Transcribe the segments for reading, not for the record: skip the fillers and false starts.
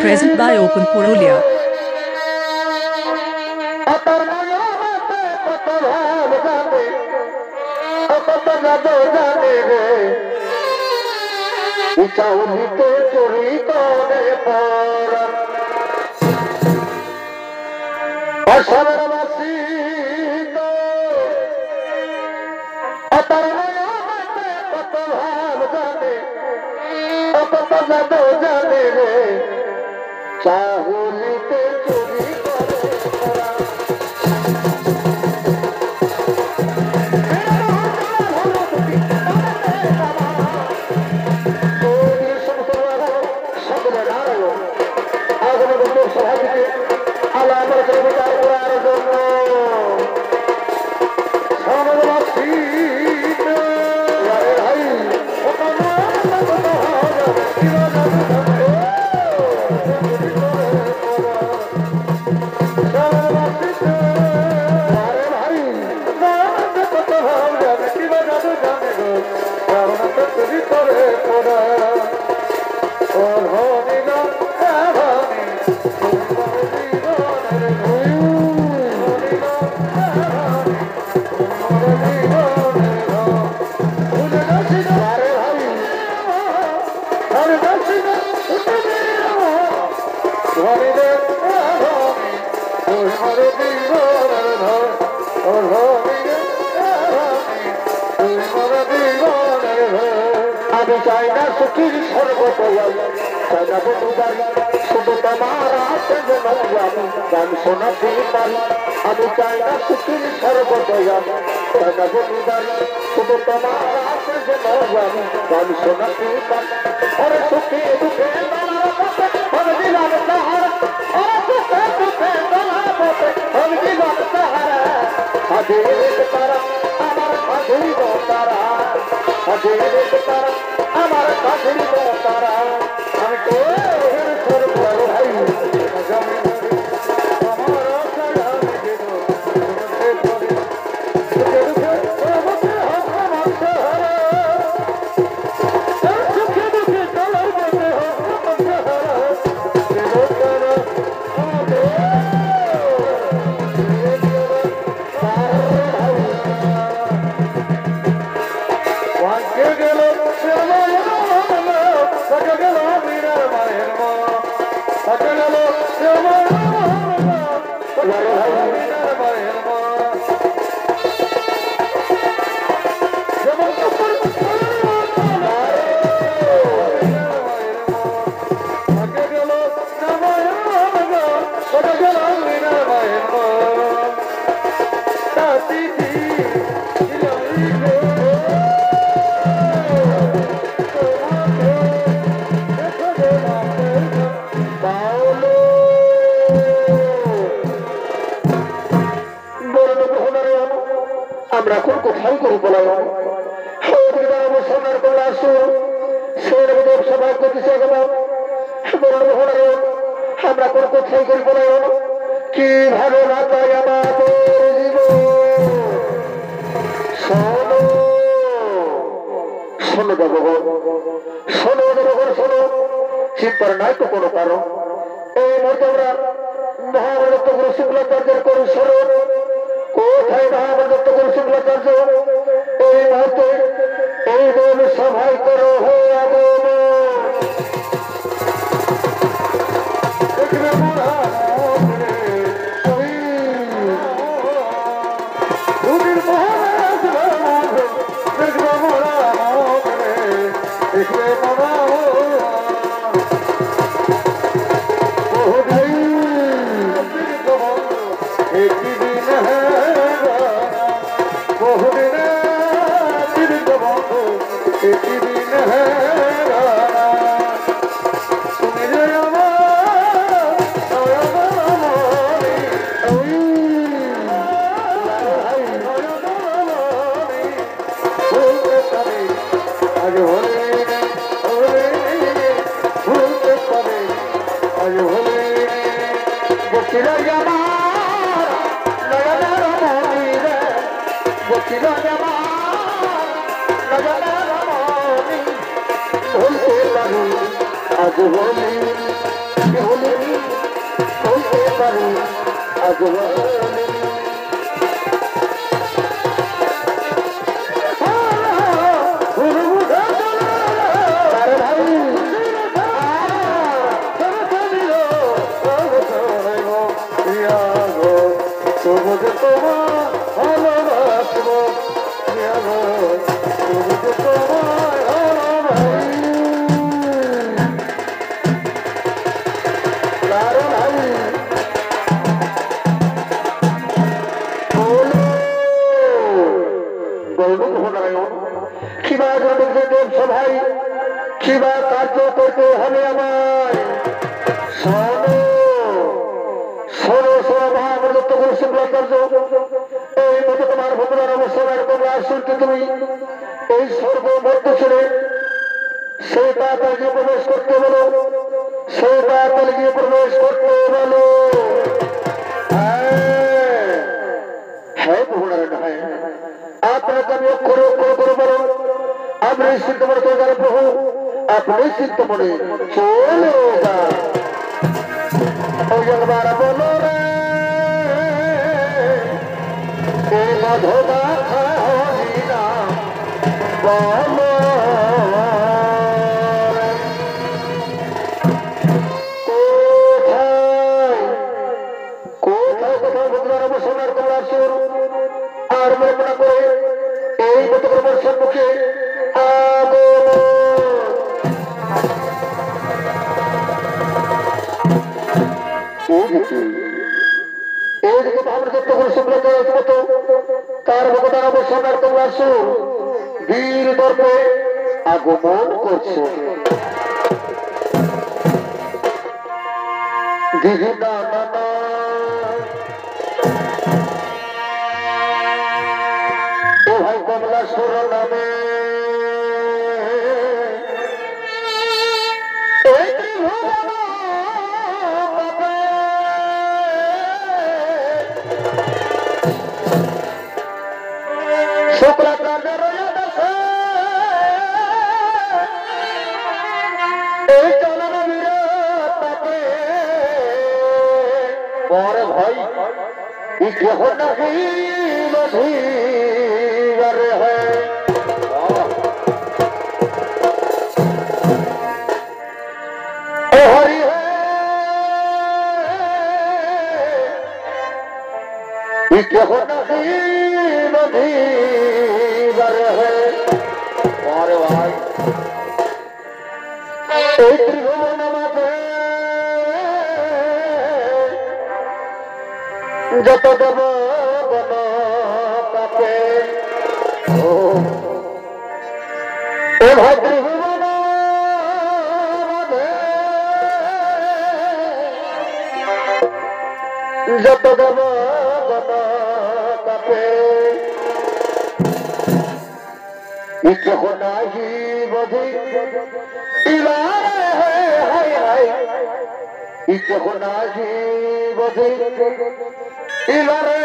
Present by Open Purulia. আজ বলি বলিনি বলতে পারি আজ বলিনি সভাই কিবা কার্য করতে হবে আমায় শোনো শোনো শোনো মহামূল্য গুরু শুক্লাচার্য এই মতো তোমার ভগবান অবসরের তোমরা শুনতে তুমি এই স্বর্গ মধ্য ছেড়ে সেই তাড়াতাড়ি গিয়ে প্রবেশ করতে বলো সেই তাড়াতাড়ি গিয়ে প্রবেশ করতে বলো হ্যাঁ ভগবানের হ্যাঁ আপনাকে আমি অক্ষরে অক্ষর করে বলো আপনি সিদ্ধ মনে তোর প্রভু আপনি সিদ্ধ মনে চলো একবার বলো রে মধুবা হরিনা বলো কোথায় কোথায় ভগবান অবসর তোমরা সুর আর মনে করে এই মতো করে সম্মুখে তার ভগবান অবসর তোমরা সুর বীর দর্পে আগমন করছে দিদি নানা ভাই কমলাসুর নামে भाई है हरि है है और भाई যত দেব বন কাপে এ ভাদ্রী ভুবন যত দেব বন কাপে ইচ্ছা নাহি বধি ইলারে হাই হাই ইচ্ছা নাহি বধি ইলারে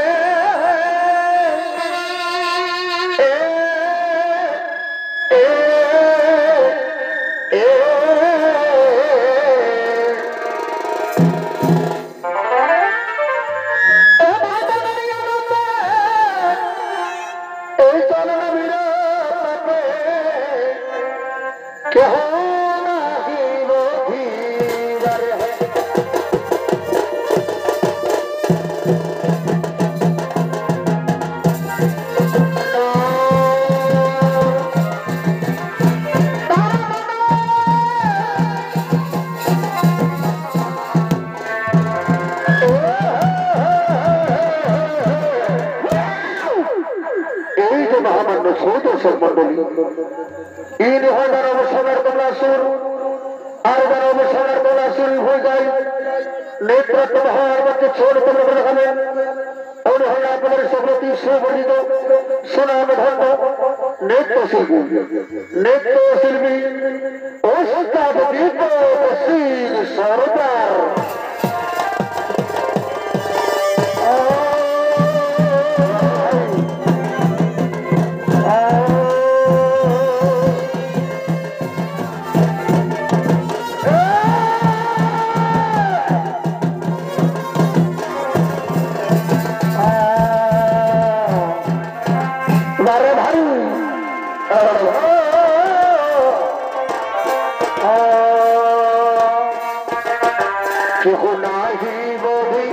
কেহ নাহি বধি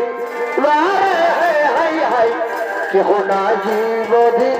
হাই হাই কেহ নাহি বধি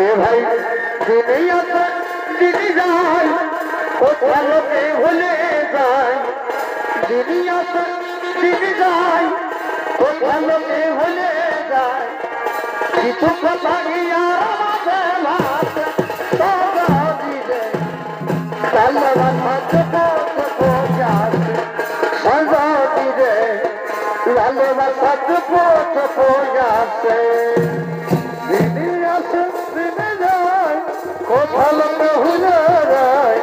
এ ভাই দিনে আসে দিনে যায় কোথাও লোকে ভুলে যায় দিনে আসে দিনে যায় কোথাও লোকে ভুলে যায় কিছু কথা গিয়া আমাদের ভাষা সদা দিলে সালমান হাতে পথে পৌঁছাছে সদা দিলে লালবা সাথে পথে পৌঁছাছে দিনে আসে দিনে যায় কোথাও লোকে ভুলে যায়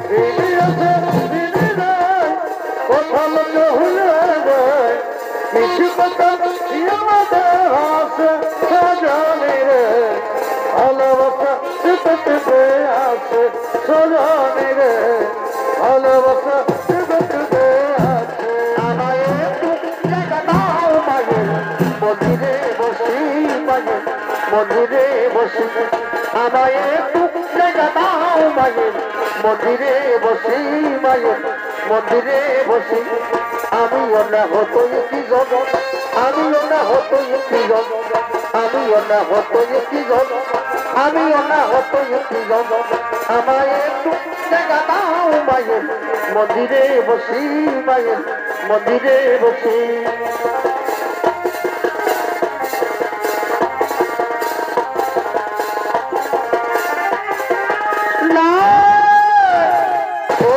দিনে আসে দিনে যায় কোথাও লোকে ভুলে যায় কিছু কথা আমাদের হাসে সজনে রে ভালোবাসা টিপে আছে সজনে রে ভালোবাসা টিপে আছে আমায় একটু জায়গা দাও মায়ের মন্দিরে বসি মায়ের মন্দিরে বসি আমায় একটু জায়গা দাও মায়ের মন্দিরে বসি মায়ের মন্দিরে বসি আমিও না হতো কি জগৎ আমিও না হতো কি জগৎ আমিও না হতো কি জগৎ আমিও না হতো কি জগৎ আমায় একটু জায়গা দাও মায়ের মন্দিরে বসি মায়ের মন্দিরে বসি না ও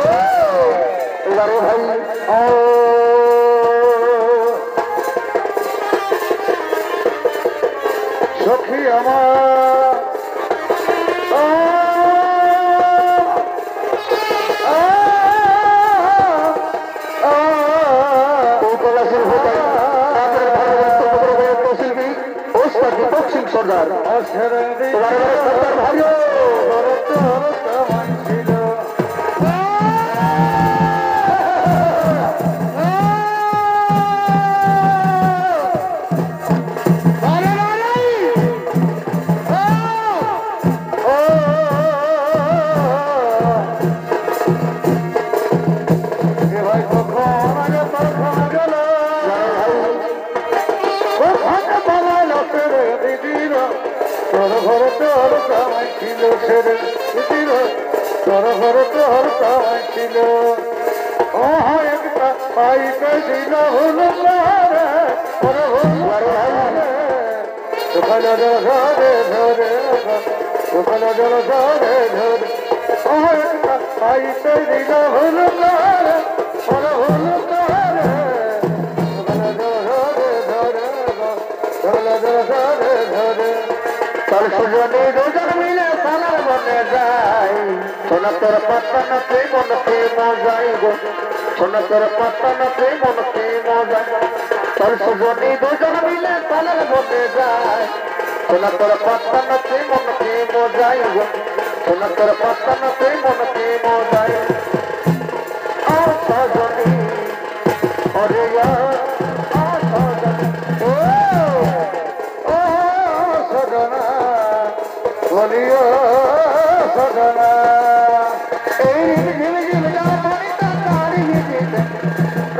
লারো ভাই ও সখী আমার দীপক সিং সর্দার তোমার সর্দার ভাই তোর ঘরে তোর কামাই ছিল ও একটা পাইতে দিল হলো সকালে জল ধরে ধরে সকালে জল ধরে ধরে ও একটা পাইতে দিল হলো হলো সকালে জল ধরে ধরে সকালে জল ধরে ধরে তোর সুজনে দুজন মিলে সালার মনে যায় সোনা তোর পাতানাতে মনকে মজাই গো সোনা তোর পাতানাতে মনকে মজাই তোর সুজনে দুজন মিলে সালার মনে যায় সোনা তোর পাতানাতে মনকে মজাই গো সোনা তোর পাতানাতে মনকে মজাই ও সজনী ওরে ও সজনী ও সজনা বলিও সজনা এই ঝিমি ঝিমি জল পানি তাড়ি ভিজিতে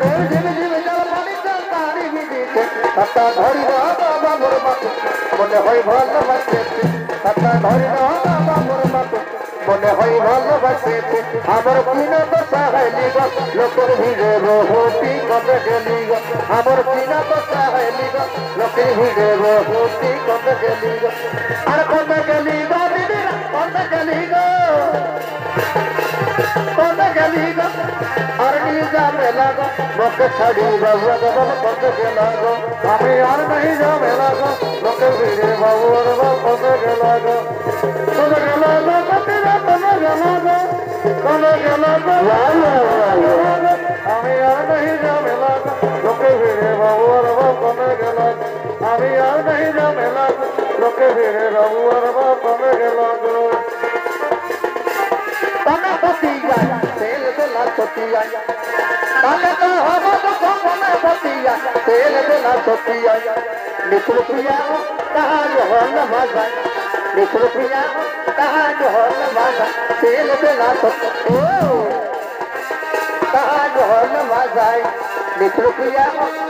এই ঝিমি ঝিমি জল পানি তাড়ি ভিজিতে হাতা ধরি বাবা মোর মাকে মনে হয় ভালোবাসেতে হাতা ধরি বাবা মোর মাকে মনে হয় ভালোবাসেতে আমার কিনা বসা হইলি গো লোকের ভিড়ে রহুতি কবে গেলি গো আমার কিনা বসা হইলি গো লোকের ভিড়ে রহুতি কবে গেলি গো আর কবে গেলি গো দিদিরা কবে গেলি গো কবে গেলি গো আর নিয়ে যাবে লাগো লোকে ছাড়ি বাবু কবে গেলা গো আমি আর नहीं যাবে লাগো লোকে ভিড়ে বাবু আর কবে গেলা গো কবে গেলা গো কতিরা কবে গেলা গো কবে গেলা গো আমি আর नहीं যাবে লাগো লোকে ভিড়ে বাবু আর কবে গেলা গো আমি আর नहीं যাবে লাগো লোকে ভিড়ে বাবু আর কবে গেলা গো তানা পতিয়া তেল বেলা পতিয়া তানা তো হবো তো কমে পতিয়া তেল বেলা পতিয়া নিকুল প্রিয়া कहा जो हो न भाषा निकुल प्रिया कहा जो हो न भाषा तेल बेला पतिया कहा जो हो न भाषा निकुल प्रिया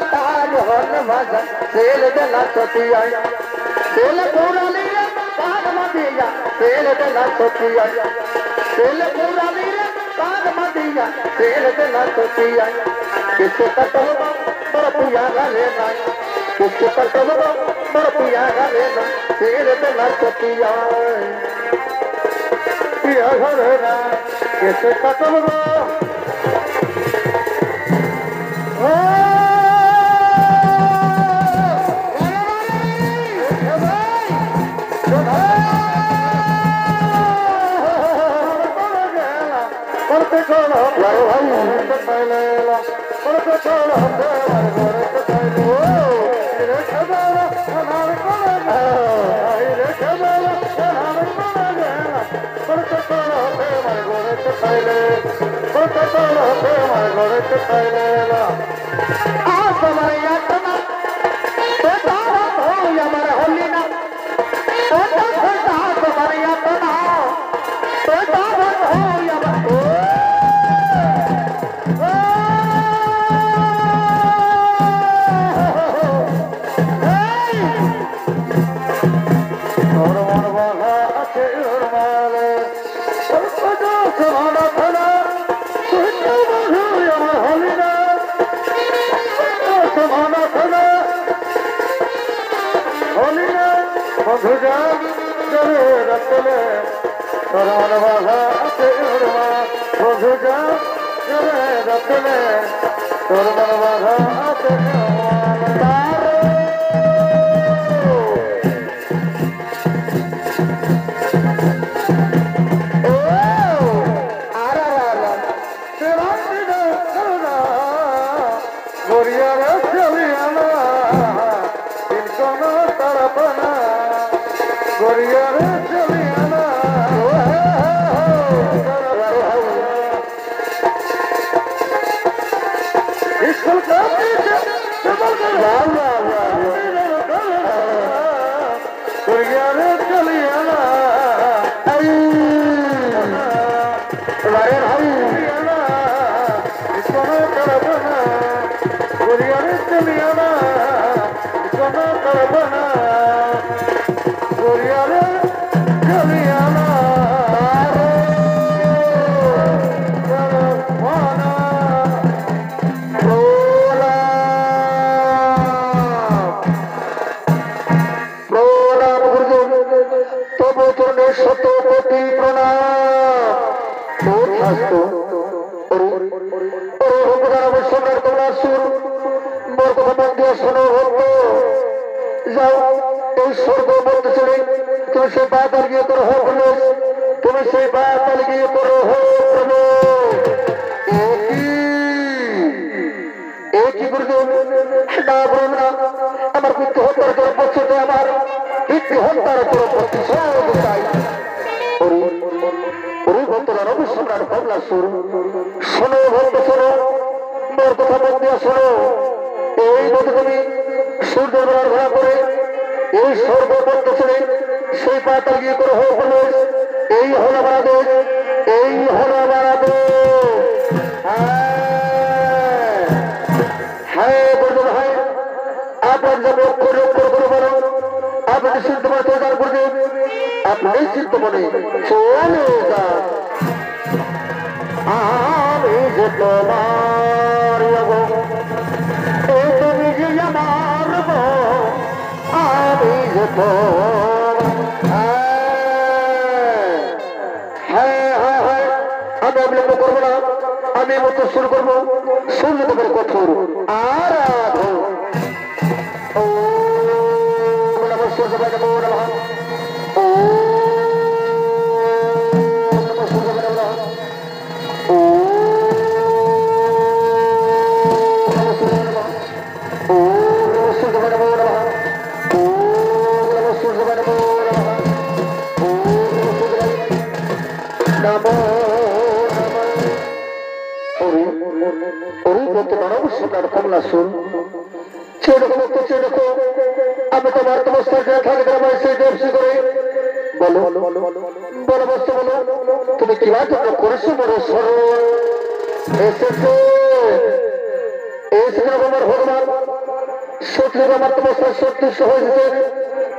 कहा जो हो न भाषा तेल बेला पतिया तेल पूरा लिया पाद मदिया तेल दे ना सोचिया तेल पुरानी रे पाद मदिया तेल दे ना सोचिया किसको कटो पर पिया गले ना किसको कटो पर पिया गले ना तेल दे ना सोचिया पिया गले ना किसको कटो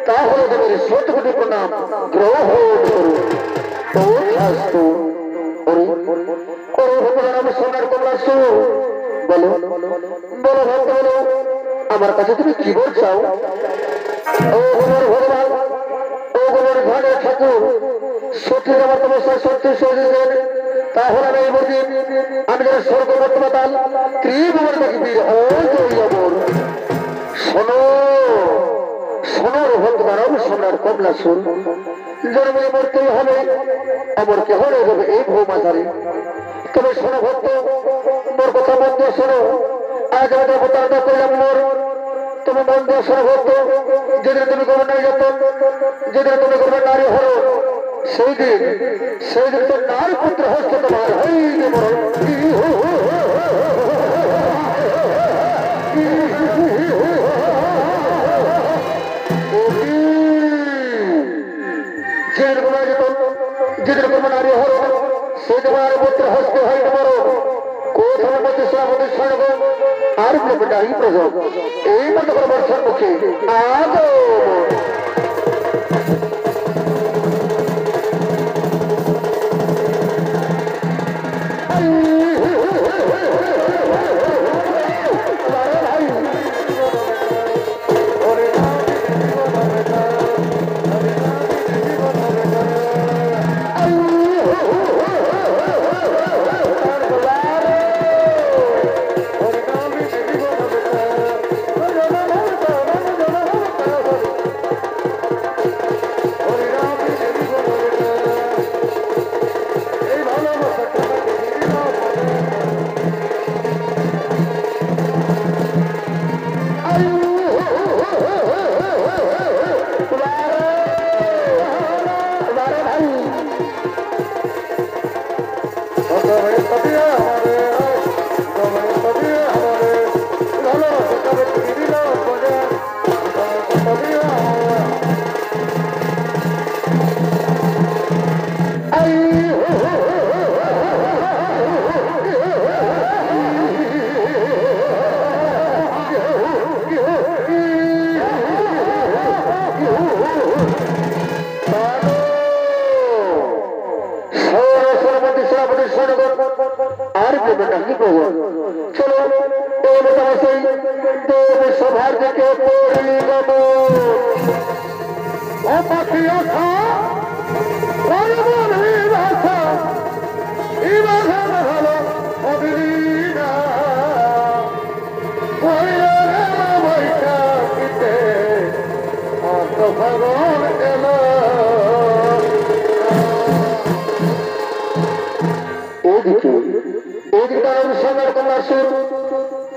তাহলে দেবের শতকোটি প্রণাম গ্রহণ করুন। তথাস্তু। ওরে ভগবান আমার সোনার কমলা সু বলো বলো ভক্ত বলো আমার কাছে তুমি কি বলছাও? ও আমার ভগবান ও গোবর ঘরে ঠাকুর সত্যি আমার তমস্যা সত্যি সহিলেন তাহলে আমি বলছি আমি যেন স্বর্গ বর্তমাতাল ত্রিভুবন দেখি বীর ও জয় অমর। শোনো শোনো ভগবান সোনার কমলা সুর জন্মে মরতেই হবে অমর কে হরে যাবে এই ভৌমাচারে। তবে শোনো ভক্ত মোর কথা মন দিয়ে শোনো আজ আমাদের প্রতারণা করলাম মোর তুমি মন দিয়ে শোনো ভক্ত যেদিন তুমি করবে নাই যেত যেদিন তুমি করবে নারী হরো সেই দিন তো নারী পুত্র হস্ত তোমার হইবে মরণ। যেদিন করবে নারী হরো সেই তোমার পুত্র হস্ত হইবে মরণ। কোথাও মধ্যে শ্রাবণের স্বর্গ আর নারী প্রযোগ এই মতো করে বর্ষার মুখে আগো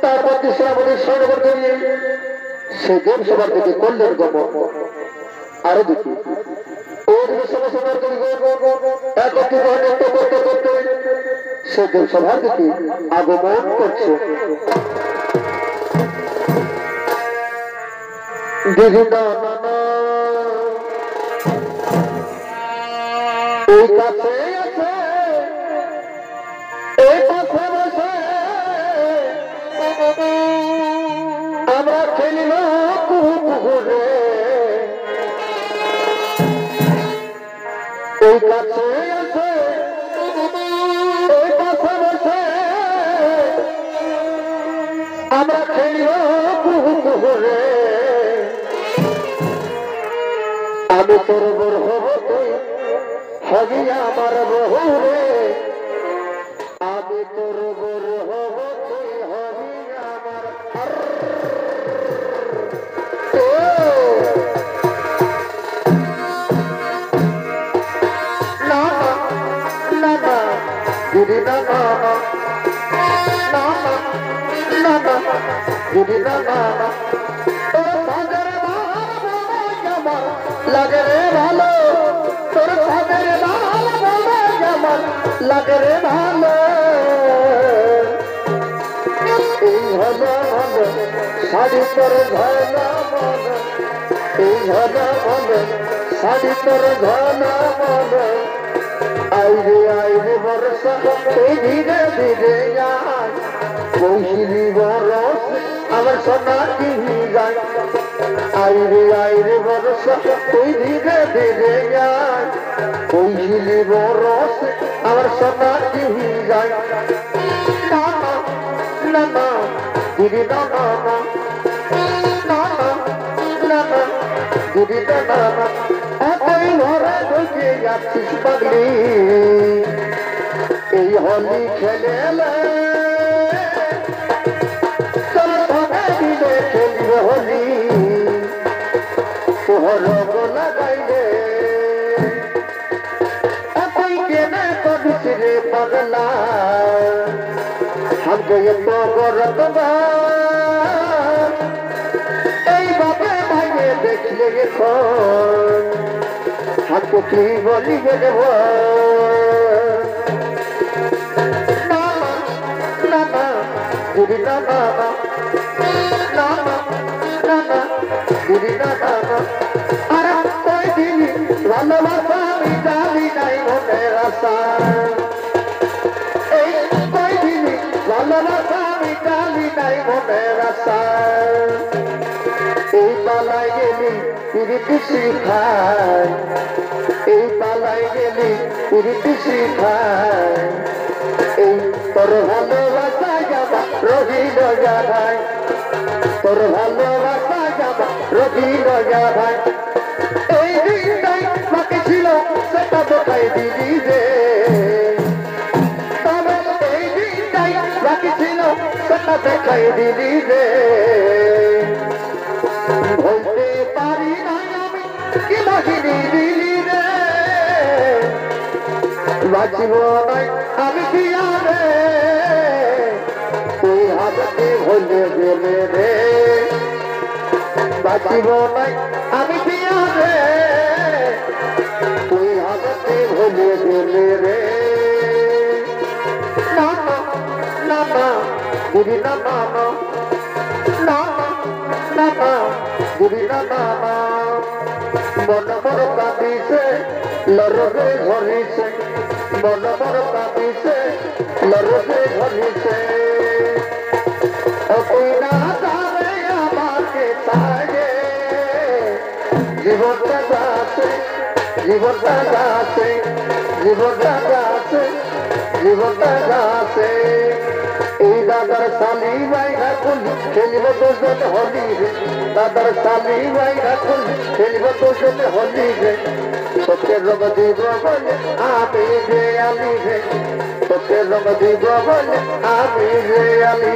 তারপর শ্রাবণের স্বর্ণবর্গ নিয়ে সে দেব সবার থেকে কল্যাণ গপ আরো দেখি একত্রিত নৃত্য করতে করতে সে দেব সভার দিকে আগমন করছে। বিভিন্ন এই কাছে আছে এই পাশে বসে আমরা খেলিল পুকুরে এই কাছে আছে এই পাশে বসে আমরা খেলিল পুকুরে আমি তোর বর হব তুই হবি আমার বহুরে আমি তোর বর হব তুই হবি আমার না না না দিদি না না না না না দিদি না না তোর ভাগের আমার লাগে রে ভালো তোর ভাগের আমার লাগে রে ভালো এই হলো ভালো শাড়ি তোর ঘনা মন এই হলো ভালো শাড়ি তোর ঘনা মন আইরে বর্ষা এই ধীরে ধীরে কৌশিলি বরস আমার সোনা কি যায় আইরে বরস তুই ধীরে ধীরে যায় কৌশিলি বরস আমার সোনা কি যায় না না দিদি না না না দিদি না না এতই ঘরে ঢুকে যাচ্ছিস পাগলি এই হোলি খেলে খেলবে হোলি তোহর লাগাইলে এতই কেনা করিস রে পাগলা हमको ये तो रतबा এই বাবা ভাইয়ে দেখলে এখন हमको কি বলি গে দেব না না না দিদি না না না না না দিদি না না আর কই দিলি ভালোবাসা আমি জানি নাই মনের আশা ভালোবাসা আমি জানি নাই মনের আশা এই পালাই গেলি পিরিতি শিখায় এই পালাই গেলি পিরিতি শিখায় এই তোর ভালোবাসা যাবা রহিল যাবাই তোর ভালোবাসা যাবা রহিল যাবাই এই দিনটাই বাকি ছিল সেটা দেখাই দিলি রে বাকি ছিল সেটা দেখাই দিলি রে বলতে পারি নাই আমি কি বাহিনী দিলি রে বাঁচিব নাই আমি কি রে তুই হাতে ভুলে গেলে রে বাঁচিব নাই আমি কি রে তুই হাতে ভুলে গেলে রে Diri na na na na na na Diri na na na Mon mor kadi se larve ghori se Mon mor kadi se larve ghori se O koi na jane amar ke tage Jibon ta jaase Jibon ta jaase Jibon ta jaase Jibon ta jaase এই দাদার শালি ভাই রাখুন খেলিব তোর হোলি রে দাদার শালি ভাই রাখুন খেলিব তোর হোলি রে তোকে রঙ দিব বলে আমি যে আলি রে তোকে রঙ দিব বলে আমি যে আলি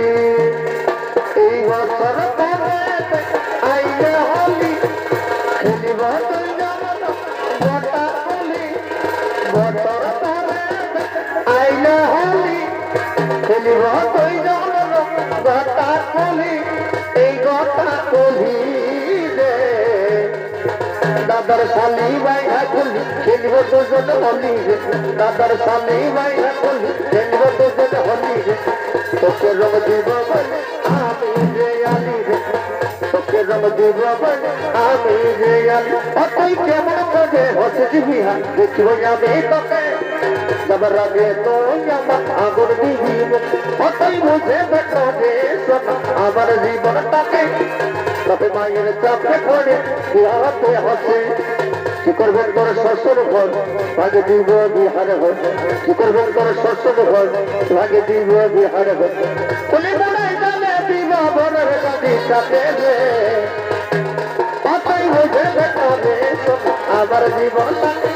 এই বছর পরে আইলে হোলি খেলিব তুই গোটা হোলি বছর পরে আইলে হোলি খেলিব তুই গটা কলি এই গটা কলি রে দাদার শালি ভাই হাকুল খেলিব তোর হোলি রে দাদার শালি ভাই হাকুল খেলিব তোর হোলি রে তোকে রঙ দিব বলে আমি যে আলি রে তোকে রঙ দিব বলে আমি যে আলি তুই কেমন করে হসে বিহার দেখিব যাবে তোকে जब रगे तो आगुन दीब तुई मुझे बेटो दे आमर जीवन ताके तबे मायर चापे पड़े बिहाते हसे কি করবেন তোর শ্বশুর ঘর ভাগে দিব বিহার ঘর কি করবেন তোর শ্বশুর ঘর ভাগে দিব বিহার ঘর বলে বড়াই জানে দিব বনের গাদি সাথে রে পাতাই মুঝে বেটো দে আমার জীবন তাকে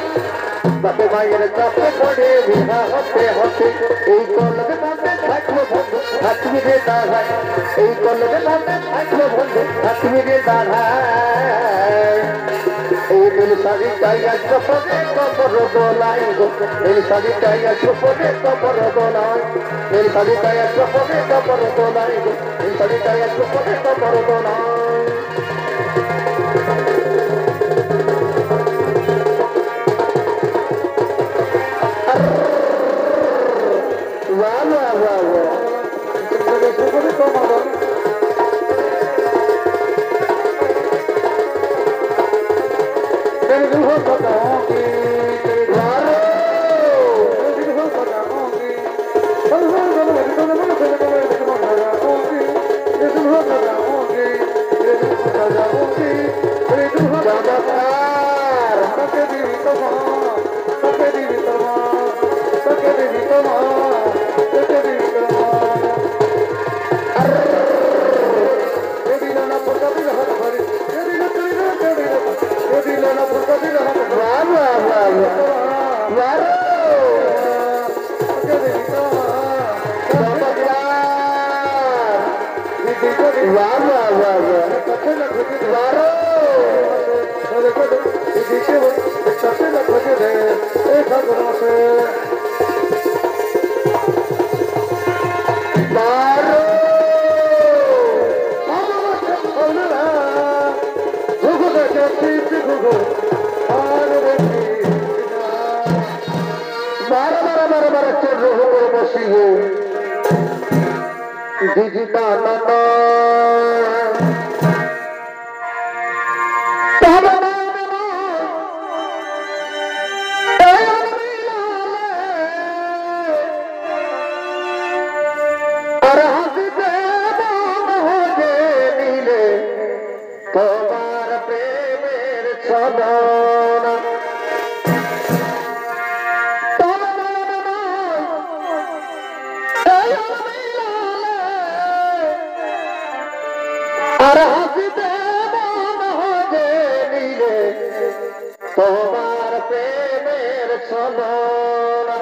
বাপে মায়ের চাপে পড়ে বিহা হতে হতে এই কলকে নামে থাকলো বন্ধু থাকবি রে দাঁড়ায় এই কলকে নামে থাকলো বন্ধু থাকবি রে দাঁড়ায় এই নীল শাড়িটাই আসবো পরে কবর দোলাই গো নীল শাড়িটাই আসবো পরে কবর দোলাই নীল শাড়িটাই আসবো পরে কবর দোলাই গো নীল শাড়িটাই আসবো পরে কবর দোলাই তোমার প্রেমের ছলনা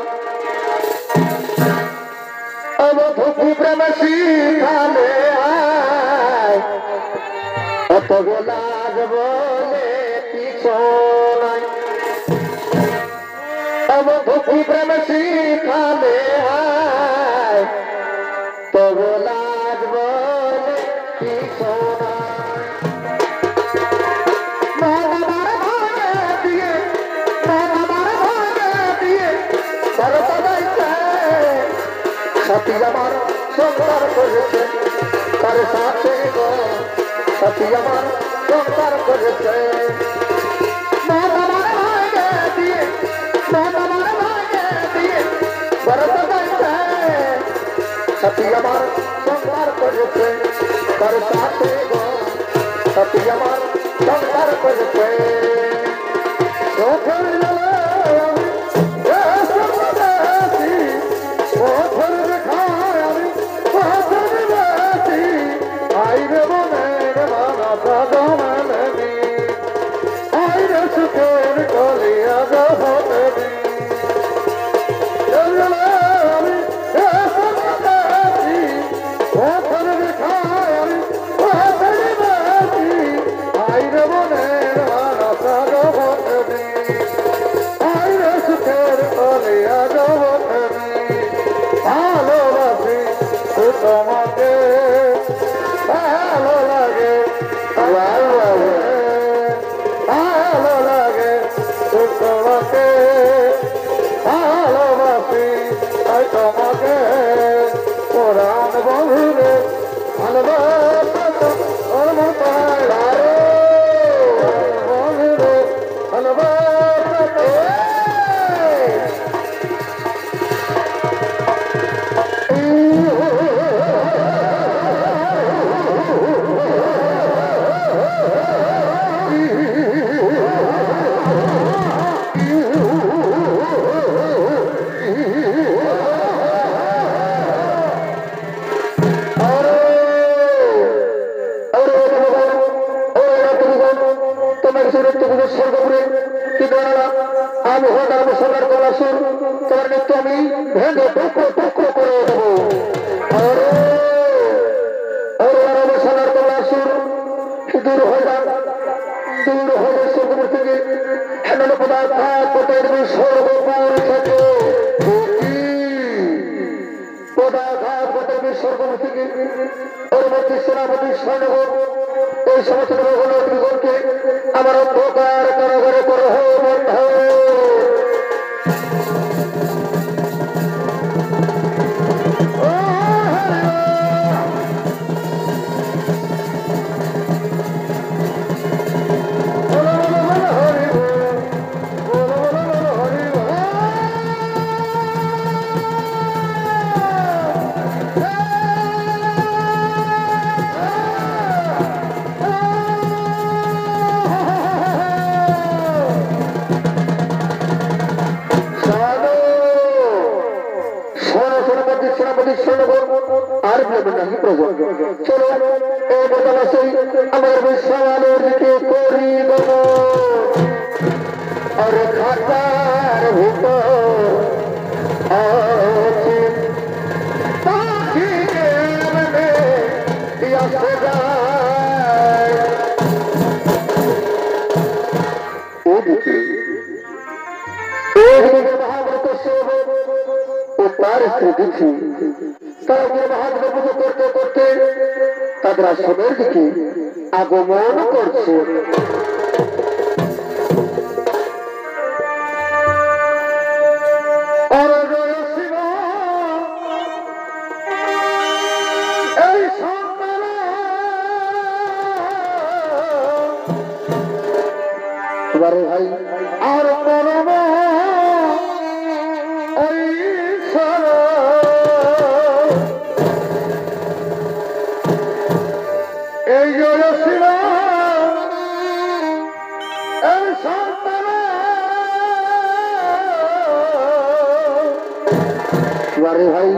অবধূতি প্রেম শিখালে অত গোলাজ বলে পিছনায় অবধূতি প্রেম শিখালে তো গোলাজ বলে পিছনায় সাথী আমার সংসার করেছে তার সাথে সাথী আমার সংসার করেছে সাথী আমার সংসার করেছে তার সাথে সাথী আমার সংসার করেছে তোমাকে ভালো লাগে ভালো লাগে তোমাকে ভালোবাসি তোমাকে কোরআন বলুরে ভালোবাসা বলুরে ভালোবাসা আমি ভেঙে টুকরো টুকরো করে দেবো সোনার কলা সুর দূর হয়ে যান দূর হয়ে সর্বপুর থেকে হেমন পদার্থ কোটের সর্বপুর থেকে পদাঘাত কোটের সর্বপুর থেকে পরবর্তী সেনাপতি স্বর্ণগর এই সমস্ত ত্রিগণকে আমার অন্ধকার কারাগারে করে বন্ধ চলো এই বদলাসই আমার বিশ্বমানের দিকে করি আর খাতার ভিতর আছে পাখিকে দিয়াছে যায় ওদিকে মহাভারত ও তার স্মৃতি তারা মহাভারত পুজো করতে করতে তাদের আশ্রমের দিকে আগমন করছে এবারে ভাই আর মরম এই ছিল এই সন্তান এবারে ভাই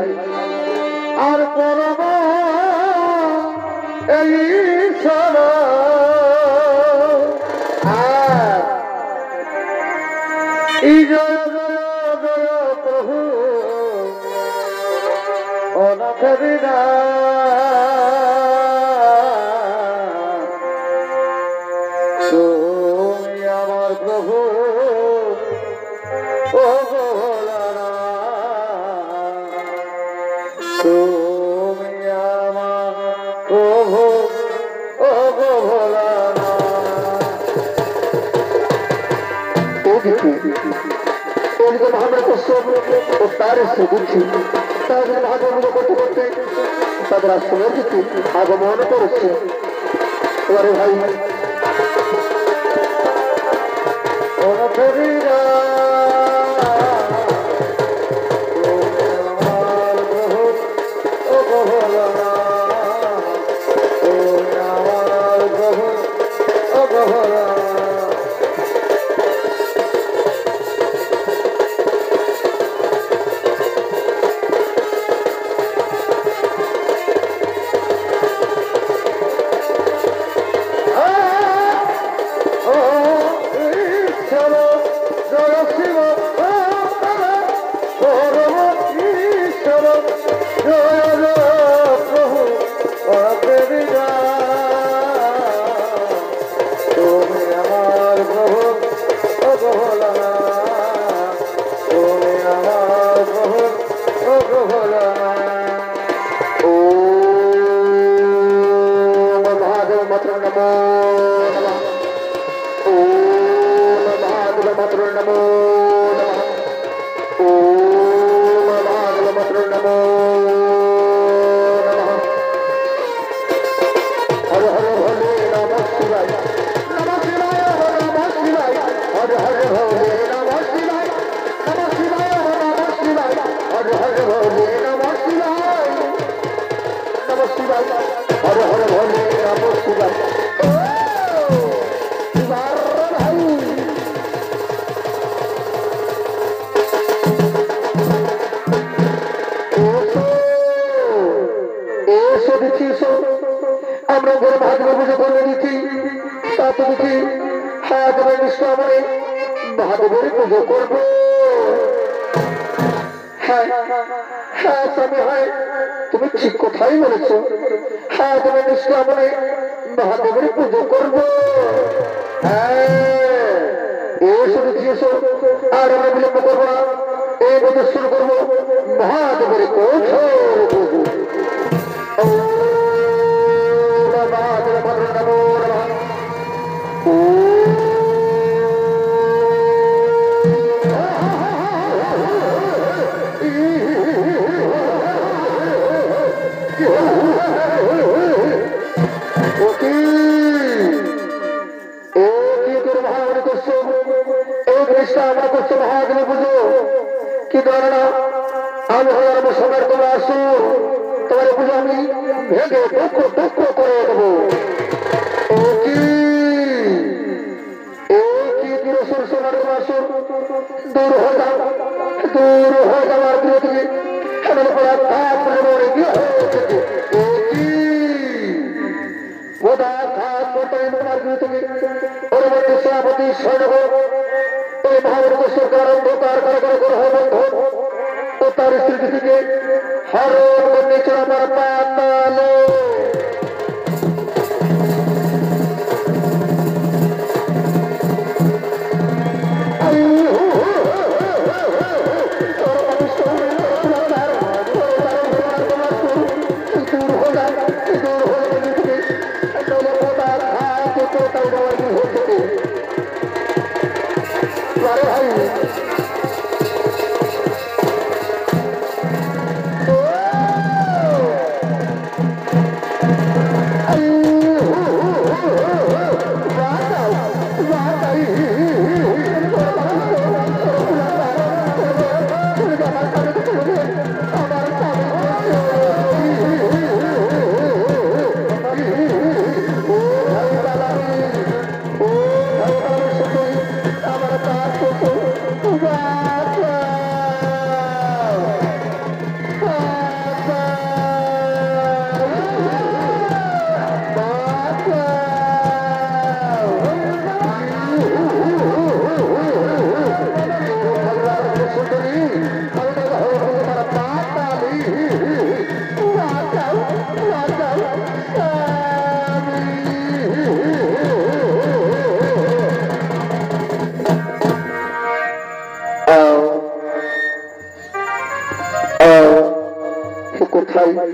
আর মরম এই ছাড়া জয় জয় জয় প্রভু অনাথ বিনা তুমি আমার প্রভু ও তুমি আমার প্রভু ও তাদের আশ্রমের দিকে আগমন করেছে এবারে ভাই আমরা ঘরে ভাগ্য পুজো করে দিচ্ছি তাতে দেখি হ্যাঁ তোমার নিঃশ্রামণে মহাদেবের পুজো করবো হ্যাঁ হ্যাঁ স্বামী হয় তুমি ঠিক কথাই বলেছো হ্যাঁ তোমার নিঃশ্রামণে মহাদেবের পুজো করবো হ্যাঁ এসো দেখি এসো আর আমরা বিলম্ব করবো না এই পুজো শুরু করবো মহাদেবের কঠোর পুজো মহাদেব পুজো কি ধরনা আমি হলাম সবার তোমরা আসো তোমার পুজো আমি ভেঙে টুকরো করে দেবো দূর হয়ে যাওয়ার প্রিয় থেকে সভাপতি সৈনগর এই মহাবর্গ সরকার অন্ধকার কারাগার ও তার স্মৃতি থেকে হরণ নিচে আমার পাতালো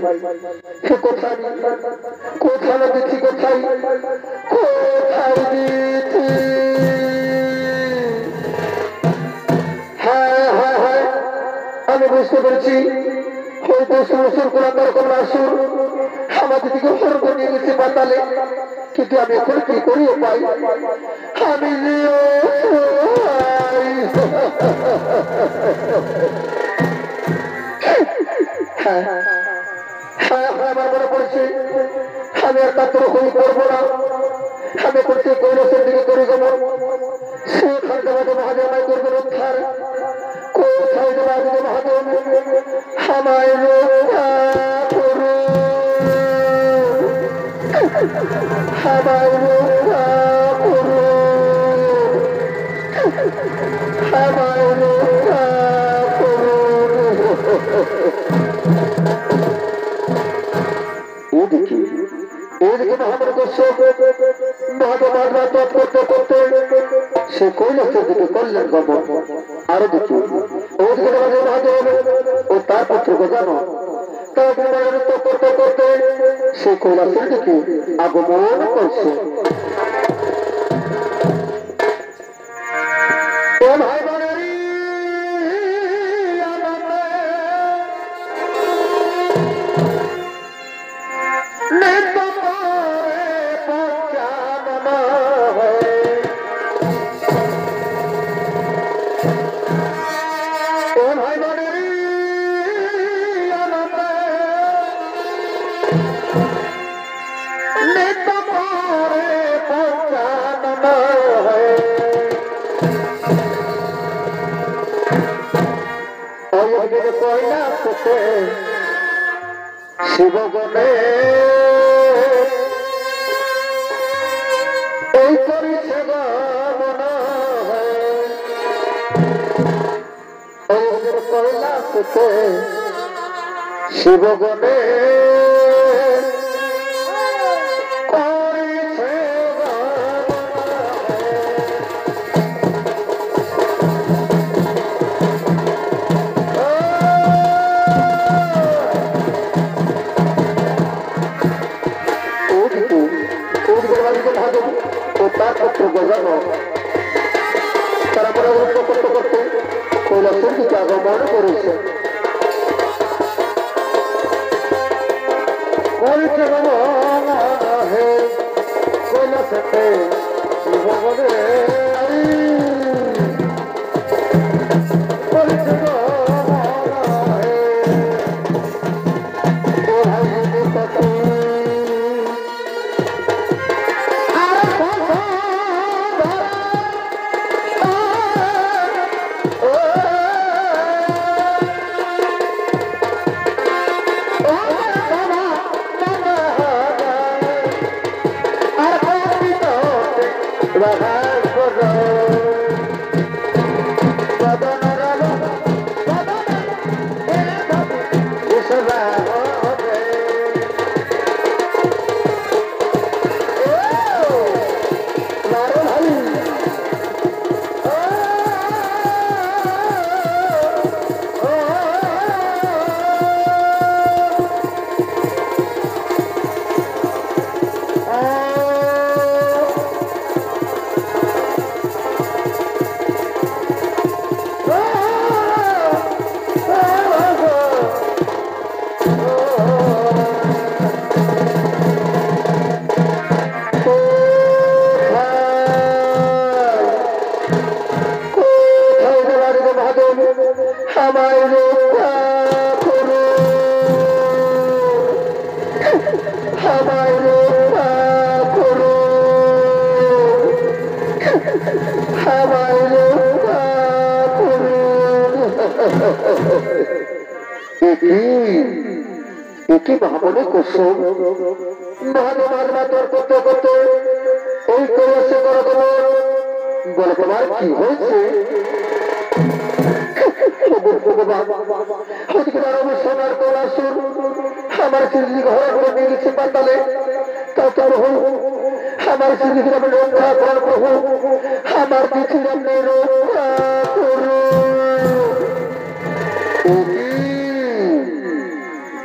সে কোথায় কোথায় দিচ্ছি কোথায় কোথায় দিচ্ছি হ্যাঁ হ্যাঁ হ্যাঁ আমি বুঝতে পেরেছি হয়তো সুর কোলাকার কোন আসুর আমাদের দিকে সর্ব নিয়ে গেছে পাতালে কিন্তু আমি এখন কি করি পাই আমি আমার মনে পড়ছে আমি আর তার হয়ে করবো না আমি করছি কৈলাসের দিকে করি গমন সেখান থেকে মহাদেব আমায় করবেন উদ্ধার কোথায় দেবো আজকে মহাদেব আমায় রক্ষা করো আমায় রক্ষা করো আমায় রক্ষা করো এদিকে মহাদেব দর্শক মহাদেব আগ্রা তপ করতে করতে সে কৈলাসের দিকে করলেন গমন আরো দেখি ওদিকে মহাদেব ও তার পুত্র গজানো করতে করতে সে কৈলাসের দিকে আগমন করছে শিবগণে এই করিছে গমনা কৈলাসে শিবগণে করিছে তার পুত্র গজানো তারা মনে করতে করতে কৈলাসের দিকে আগমন করেছে কৈলাসে মহামনে কুসুম করতে করতে ওই কৈলাসে বলে তোমার কি হয়েছে সোনার কৈলাসুর আমার সিদ্ধি ঘরে করে নিয়ে গেছে পাতালে তা তো আমার সিদ্ধি রক্ষা কর প্রভু আমার কিছু রক্ষা করো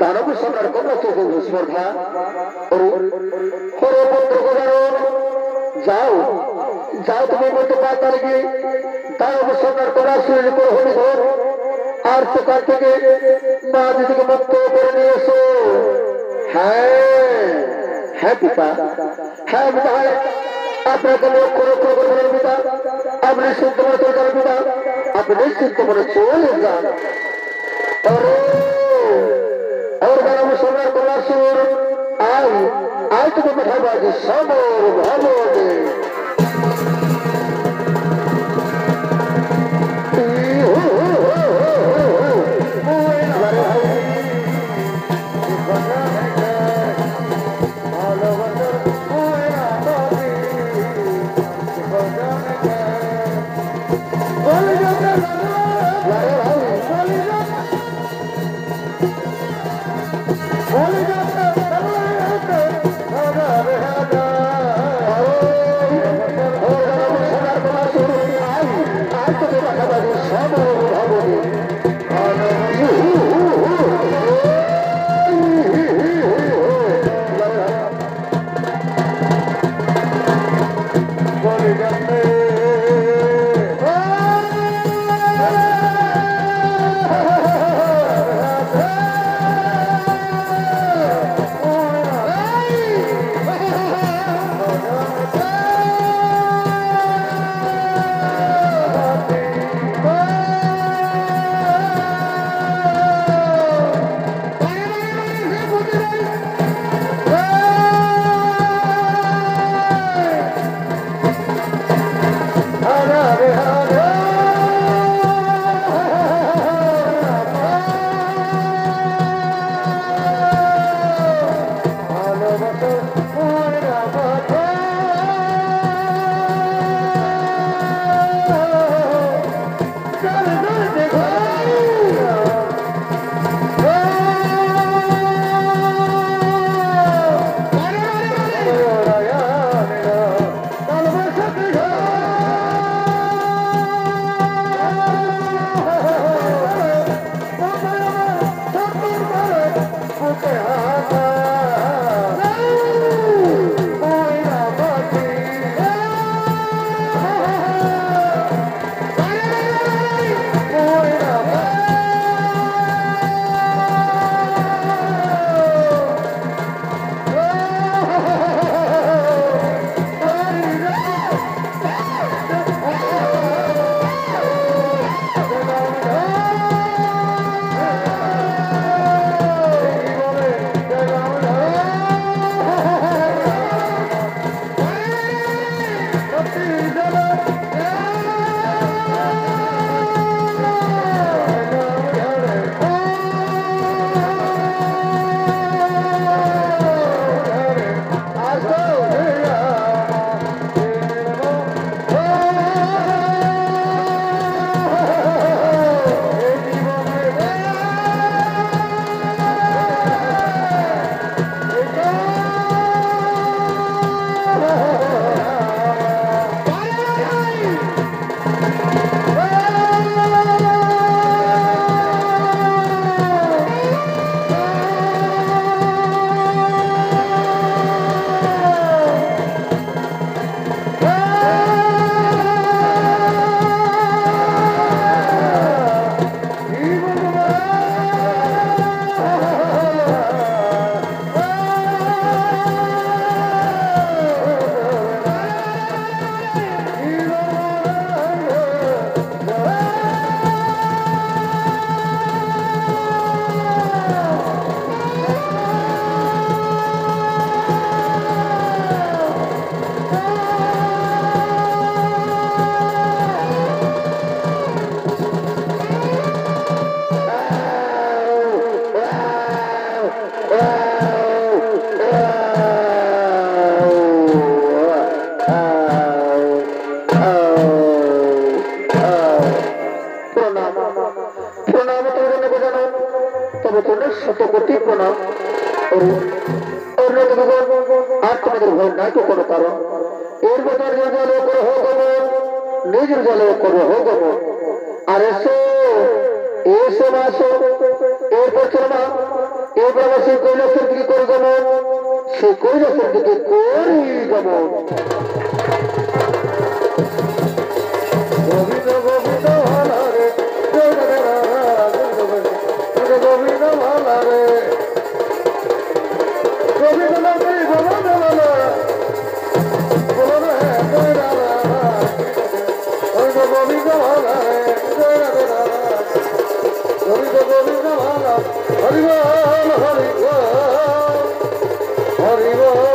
दानव सम्राट कन्या चौधरी स्पर्धा हरे पुत्र गजानन जाओ जाओ तुम्हें बोलते पाताल की दानव सम्राट कन्या सूर्य को होने दो और प्रकार থেকে মা দিদিকে মুক্ত করে নিয়ে এসো হ্যাঁ হ্যাঁ পিতা হ্যাঁ পিতা আপনাকে লক্ষ্য লক্ষ্য করবেন পিতা আপনি সিদ্ধ মনে চলে পিতা আপনি সিদ্ধ মনে চলে যান और दानव सम्राट कन्या सूर आई तुम्हें बैठाबा जी समोर भावोगे শতকোটি প্রণাম আত্মদের ভয় নাই তো কোনো কারণ এর বদল জলে করে হোক নিজের জলে করবো হোক আর এসো এসো মাসো এরপর চলো এবার আবার সেই কৈলাসের দিকে করে গমন, সেই কৈলাসের দিকে করি গমন। গোবিন্দ গোবিন্দ ভালা রে, গোবিন্দ ভালা রে, গোবিন্দ নামে গোবিন্দ ভালা, বলো রে গোবিন্দ ভালা রে, গোবিন্দ গোবিন্দ ভালা, হরি বল হরি বল হরি বল।